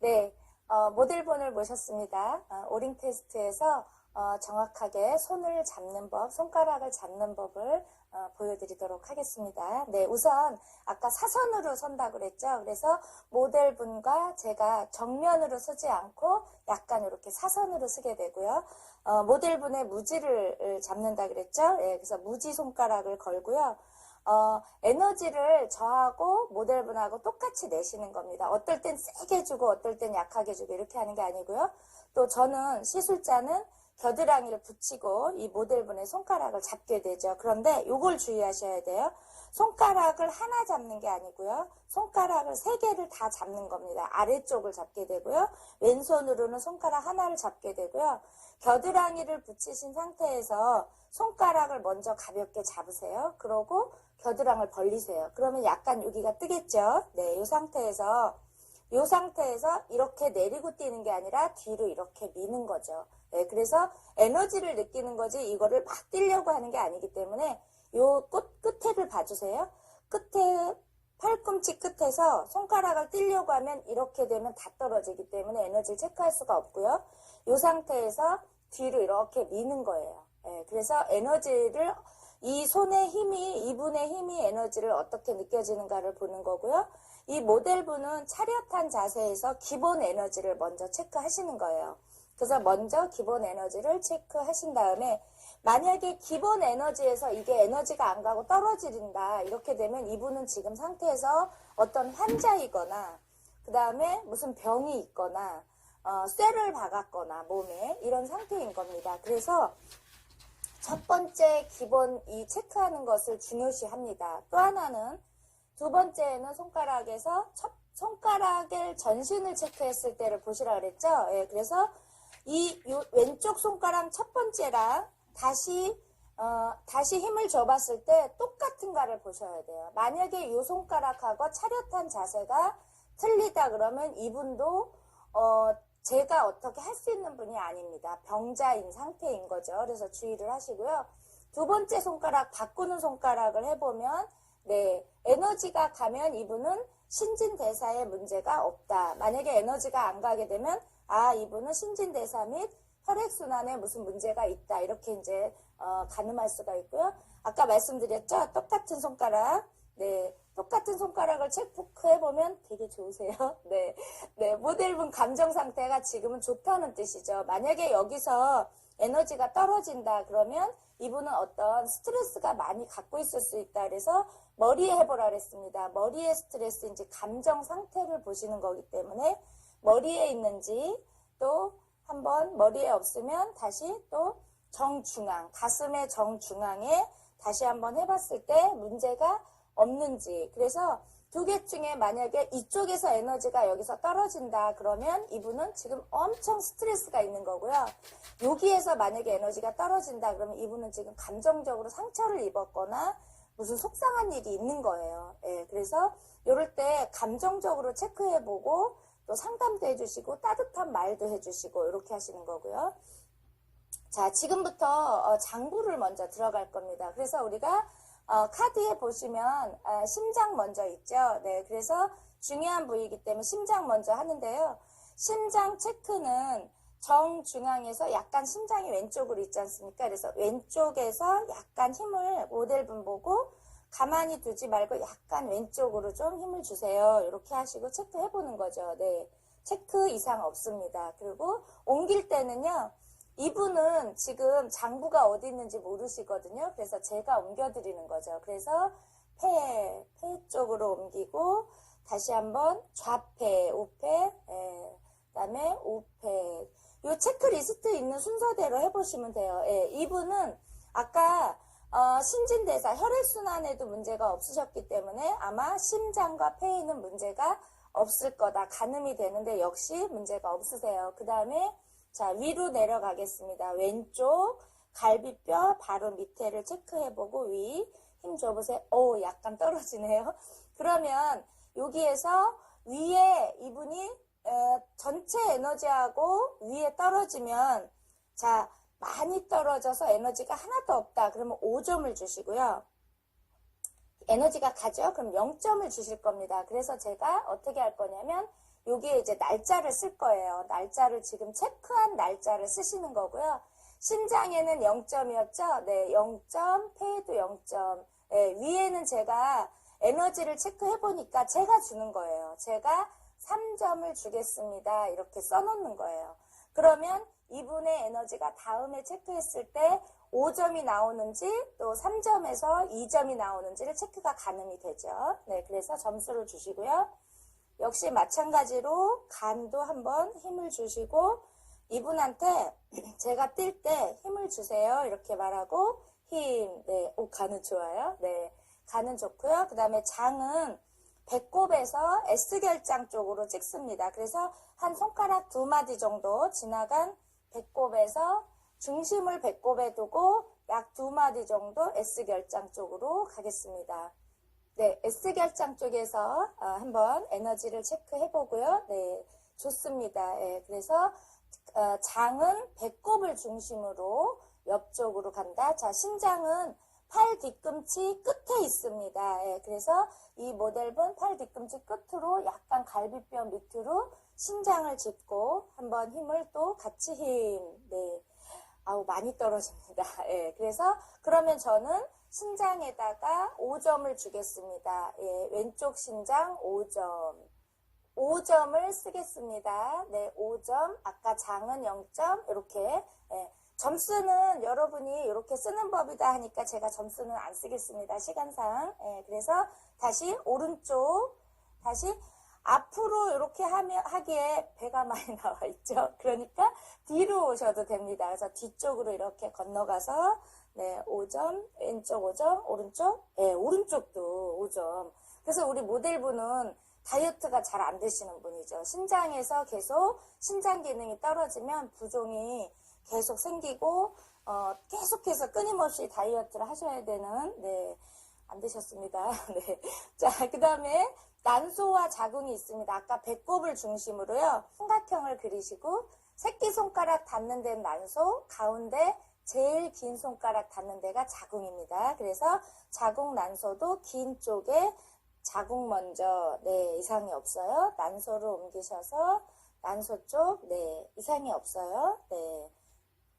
네, 모델분을 모셨습니다. 오링 테스트에서 정확하게 손을 잡는 법, 손가락을 잡는 법을 보여드리도록 하겠습니다. 네, 우선 아까 사선으로 선다고 그랬죠. 그래서 모델분과 제가 정면으로 서지 않고 약간 이렇게 사선으로 서게 되고요. 모델분의 무지를 잡는다 그랬죠. 네, 그래서 무지 손가락을 걸고요. 에너지를 저하고 모델분하고 똑같이 내시는 겁니다. 어떨 땐 세게 주고 어떨 땐 약하게 주고 이렇게 하는 게 아니고요. 또 저는 시술자는 겨드랑이를 붙이고 이 모델분의 손가락을 잡게 되죠. 그런데 이걸 주의하셔야 돼요. 손가락을 하나 잡는 게 아니고요. 손가락을 세 개를 다 잡는 겁니다. 아래쪽을 잡게 되고요. 왼손으로는 손가락 하나를 잡게 되고요. 겨드랑이를 붙이신 상태에서 손가락을 먼저 가볍게 잡으세요. 그러고 겨드랑이를 벌리세요. 그러면 약간 여기가 뜨겠죠. 네, 이 상태에서 이렇게 내리고 뛰는 게 아니라 뒤로 이렇게 미는 거죠. 네, 그래서 에너지를 느끼는 거지 이거를 막 뛰려고 하는 게 아니기 때문에 요 끝에를 봐주세요. 끝에 팔꿈치 끝에서 손가락을 뛰려고 하면 이렇게 되면 다 떨어지기 때문에 에너지를 체크할 수가 없고요. 이 상태에서 뒤로 이렇게 미는 거예요. 네, 그래서 에너지를 이 손의 힘이, 이분의 힘이 에너지를 어떻게 느껴지는가를 보는 거고요. 이 모델분은 차렷한 자세에서 기본 에너지를 먼저 체크하시는 거예요. 그래서 먼저 기본 에너지를 체크하신 다음에 만약에 기본 에너지에서 이게 에너지가 안 가고 떨어진다 이렇게 되면 이분은 지금 상태에서 어떤 환자이거나 그 다음에 무슨 병이 있거나 쇠를 박았거나 몸에 이런 상태인 겁니다. 그래서 첫 번째 기본 이 체크하는 것을 중요시합니다. 또 하나는 두 번째는 손가락에서 손가락의 전신을 체크했을 때를 보시라 그랬죠. 예, 그래서 요 왼쪽 손가락 첫 번째랑 다시 힘을 줘봤을 때 똑같은가를 보셔야 돼요. 만약에 이 손가락하고 차렷한 자세가 틀리다 그러면 이분도 제가 어떻게 할 수 있는 분이 아닙니다. 병자인 상태인 거죠. 그래서 주의를 하시고요. 두 번째 손가락 바꾸는 손가락을 해보면 네, 에너지가 가면 이분은 신진대사에 문제가 없다. 만약에 에너지가 안 가게 되면 이분은 신진대사 및 혈액순환에 무슨 문제가 있다. 이렇게 이제 가늠할 수가 있고요. 아까 말씀드렸죠? 똑같은 손가락. 네, 똑같은 손가락을 체크해보면 되게 좋으세요. 네, 모델분 감정 상태가 지금은 좋다는 뜻이죠. 만약에 여기서 에너지가 떨어진다 그러면 이분은 어떤 스트레스가 많이 갖고 있을 수 있다. 그래서 머리에 해보라 그랬습니다. 머리의 스트레스인지 감정 상태를 보시는 거기 때문에 머리에 있는지 또 한번 머리에 없으면 다시 또 정중앙, 가슴의 정중앙에 다시 한번 해봤을 때 문제가 없는지. 그래서 두 개 중에 만약에 이쪽에서 에너지가 여기서 떨어진다 그러면 이분은 지금 엄청 스트레스가 있는 거고요. 여기에서 만약에 에너지가 떨어진다 그러면 이분은 지금 감정적으로 상처를 입었거나 무슨 속상한 일이 있는 거예요. 예, 그래서 이럴 때 감정적으로 체크해보고 또 상담도 해주시고 따뜻한 말도 해주시고 이렇게 하시는 거고요. 자, 지금부터 장부를 먼저 들어갈 겁니다. 그래서 우리가 카드에 보시면 심장 먼저 있죠. 네, 그래서 중요한 부위이기 때문에 심장 먼저 하는데요. 심장 체크는 정중앙에서 약간 심장이 왼쪽으로 있지 않습니까? 그래서 왼쪽에서 약간 힘을 모델분 보고 가만히 두지 말고 약간 왼쪽으로 좀 힘을 주세요. 이렇게 하시고 체크해보는 거죠. 네, 체크 이상 없습니다. 그리고 옮길 때는요. 이분은 지금 장부가 어디 있는지 모르시거든요. 그래서 제가 옮겨드리는 거죠. 그래서 폐 쪽으로 옮기고 다시 한번 좌폐, 우폐, 그다음에 우폐. 이 체크리스트 있는 순서대로 해보시면 돼요. 예, 이분은 아까 신진대사, 혈액순환에도 문제가 없으셨기 때문에 아마 심장과 폐에는 문제가 없을 거다. 가늠이 되는데 역시 문제가 없으세요. 그 다음에 자, 위로 내려가겠습니다. 왼쪽 갈비뼈 바로 밑에를 체크해보고 위 힘 줘보세요. 오, 약간 떨어지네요. 그러면 여기에서 위에 이분이 전체 에너지하고 위에 떨어지면 자, 많이 떨어져서 에너지가 하나도 없다. 그러면 5점을 주시고요. 에너지가 가죠? 그럼 0점을 주실 겁니다. 그래서 제가 어떻게 할 거냐면 여기에 이제 날짜를 쓸 거예요. 날짜를 지금 체크한 날짜를 쓰시는 거고요. 심장에는 0점이었죠? 네, 0점, 폐에도 0점. 네, 위에는 제가 에너지를 체크해 보니까 제가 주는 거예요. 제가 3점을 주겠습니다. 이렇게 써놓는 거예요. 그러면 이분의 에너지가 다음에 체크했을 때 5점이 나오는지 또 3점에서 2점이 나오는지를 체크가 가능이 되죠. 네, 그래서 점수를 주시고요. 역시 마찬가지로 간도 한번 힘을 주시고 이분한테 제가 뛸 때 힘을 주세요. 이렇게 말하고 힘. 네, 간은 좋아요. 네, 간은 좋고요. 그 다음에 장은 배꼽에서 S결장 쪽으로 찍습니다. 그래서 한 손가락 2마디 정도 지나간 배꼽에서 중심을 배꼽에 두고 약 2마디 정도 S결장 쪽으로 가겠습니다. 네, S결장 쪽에서 한번 에너지를 체크해 보고요. 네, 좋습니다. 네, 그래서 장은 배꼽을 중심으로 옆쪽으로 간다. 자, 심장은 팔 뒤꿈치 끝에 있습니다. 예, 그래서 이 모델분 팔 뒤꿈치 끝으로 약간 갈비뼈 밑으로 심장을 짚고 한번 힘을 또 같이 힘. 네. 아우, 많이 떨어집니다. 예, 그래서 그러면 저는 심장에다가 5점을 주겠습니다. 예, 왼쪽 심장 5점. 5점을 쓰겠습니다. 네, 5점. 아까 장은 0점. 이렇게. 예. 점수는 여러분이 이렇게 쓰는 법이다 하니까 제가 점수는 안 쓰겠습니다. 시간상. 예, 그래서 다시 오른쪽, 다시 앞으로 이렇게 하기에 배가 많이 나와 있죠. 그러니까 뒤로 오셔도 됩니다. 그래서 뒤쪽으로 이렇게 건너가서 네, 5점, 왼쪽 5점, 오른쪽, 예, 오른쪽도 5점. 그래서 우리 모델분은 다이어트가 잘 안 되시는 분이죠. 신장에서 계속 신장 기능이 떨어지면 부종이 계속 생기고 계속해서 끊임없이 다이어트를 하셔야 되는 네, 안 되셨습니다. 네. 자, 그 다음에 난소와 자궁이 있습니다. 아까 배꼽을 중심으로요. 삼각형을 그리시고 새끼손가락 닿는 데는 난소, 가운데 제일 긴 손가락 닿는 데가 자궁입니다. 그래서 자궁 난소도 긴 쪽에 자궁 먼저 네, 이상이 없어요. 난소로 옮기셔서 난소 쪽 네, 이상이 없어요. 네.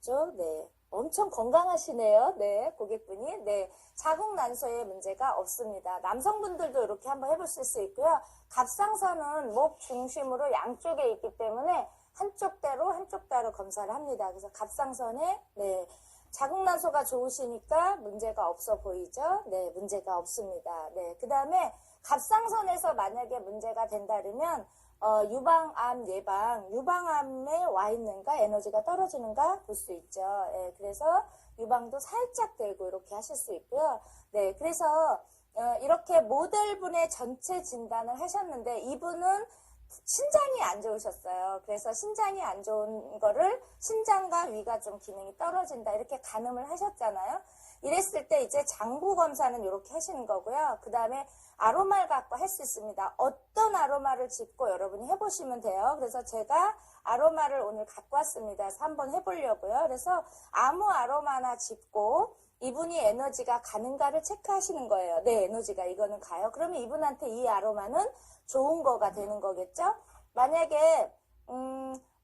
쪽, 네. 엄청 건강하시네요. 네, 고객분이. 네, 자궁 난소에 문제가 없습니다. 남성분들도 이렇게 한번 해보실 수 있고요. 갑상선은 목 중심으로 양쪽에 있기 때문에 한쪽 대로 검사를 합니다. 그래서 갑상선에, 네, 자궁 난소가 좋으시니까 문제가 없어 보이죠? 네, 문제가 없습니다. 네, 그 다음에 갑상선에서 만약에 문제가 된다면 유방암 예방, 유방암에 와 있는가, 에너지가 떨어지는가 볼 수 있죠. 예, 그래서 유방도 살짝 대고 이렇게 하실 수 있고요. 네, 그래서 이렇게 모델분의 전체 진단을 하셨는데 이분은 신장이 안 좋으셨어요. 그래서 신장이 안 좋은 거를 신장과 위가 좀 기능이 떨어진다 이렇게 가늠을 하셨잖아요. 이랬을 때 이제 장부 검사는 이렇게 하시는 거고요. 그 다음에 아로마를 갖고 할 수 있습니다. 어떤 아로마를 짚고 여러분이 해보시면 돼요. 그래서 제가 아로마를 오늘 갖고 왔습니다. 그래서 한번 해보려고요. 그래서 아무 아로마나 짚고 이분이 에너지가 가는가를 체크하시는 거예요. 네, 에너지가 이거는 가요. 그러면 이분한테 이 아로마는 좋은 거가 되는 거겠죠? 만약에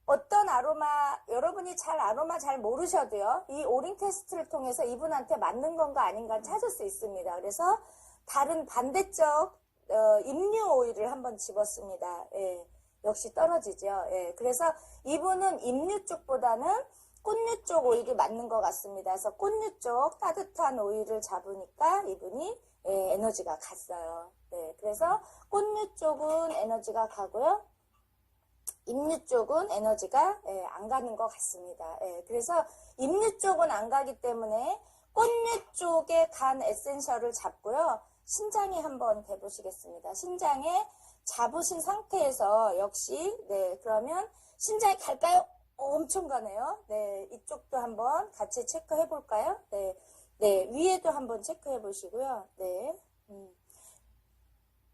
어떤 아로마, 여러분이 아로마 잘 모르셔도요. 이 오링 테스트를 통해서 이분한테 맞는 건가 아닌가 찾을 수 있습니다. 그래서 다른 반대쪽 임류 오일을 한번 집었습니다. 예, 역시 떨어지죠. 예, 그래서 이분은 임류 쪽보다는 꽃류 쪽 오일이 맞는 것 같습니다. 그래서 꽃류 쪽 따뜻한 오일을 잡으니까 이분이 예, 에너지가 갔어요. 네, 그래서 꽃류 쪽은 에너지가 가고요. 임류 쪽은 에너지가 예, 안 가는 것 같습니다. 예, 그래서 임류 쪽은 안 가기 때문에 꽃류 쪽에 간 에센셜을 잡고요. 신장에 한번 대보시겠습니다. 신장에 잡으신 상태에서 역시 네, 그러면 신장에 갈까요? 엄청 가네요. 네, 이쪽도 한번 같이 체크해 볼까요? 네, 네, 위에도 한번 체크해 보시고요. 네.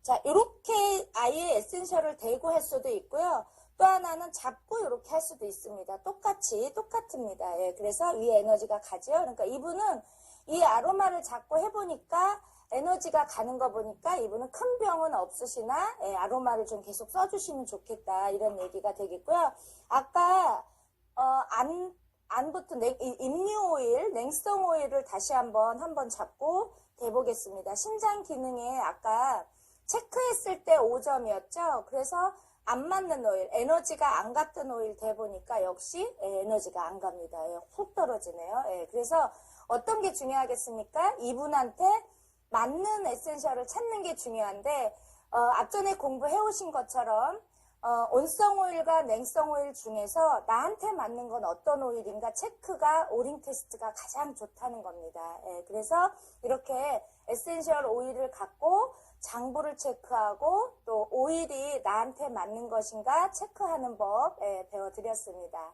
자, 이렇게 아예 에센셜을 대고 할 수도 있고요. 또 하나는 아니면 잡고 이렇게 할 수도 있습니다. 똑같습니다. 예, 그래서 위에 에너지가 가죠. 그러니까 이분은 이 아로마를 잡고 해보니까 에너지가 가는 거 보니까 이분은 큰 병은 없으시나 예, 아로마를 좀 계속 써주시면 좋겠다 이런 얘기가 되겠고요. 아까 안 붙은 임류 오일, 냉성 오일을 다시 한번 잡고 대보겠습니다. 신장 기능에 아까 체크했을 때 5점이었죠. 그래서 안 맞는 오일, 에너지가 안 갔던 오일 대보니까 역시 에너지가 안 갑니다. 훅 떨어지네요. 그래서 어떤 게 중요하겠습니까? 이분한테 맞는 에센셜을 찾는 게 중요한데 앞전에 공부해 오신 것처럼 온성 오일과 냉성 오일 중에서 나한테 맞는 건 어떤 오일인가 체크가 오링 테스트가 가장 좋다는 겁니다. 그래서 이렇게 에센셜 오일을 갖고 장부를 체크하고 또 오일이 나한테 맞는 것인가 체크하는 법 배워드렸습니다.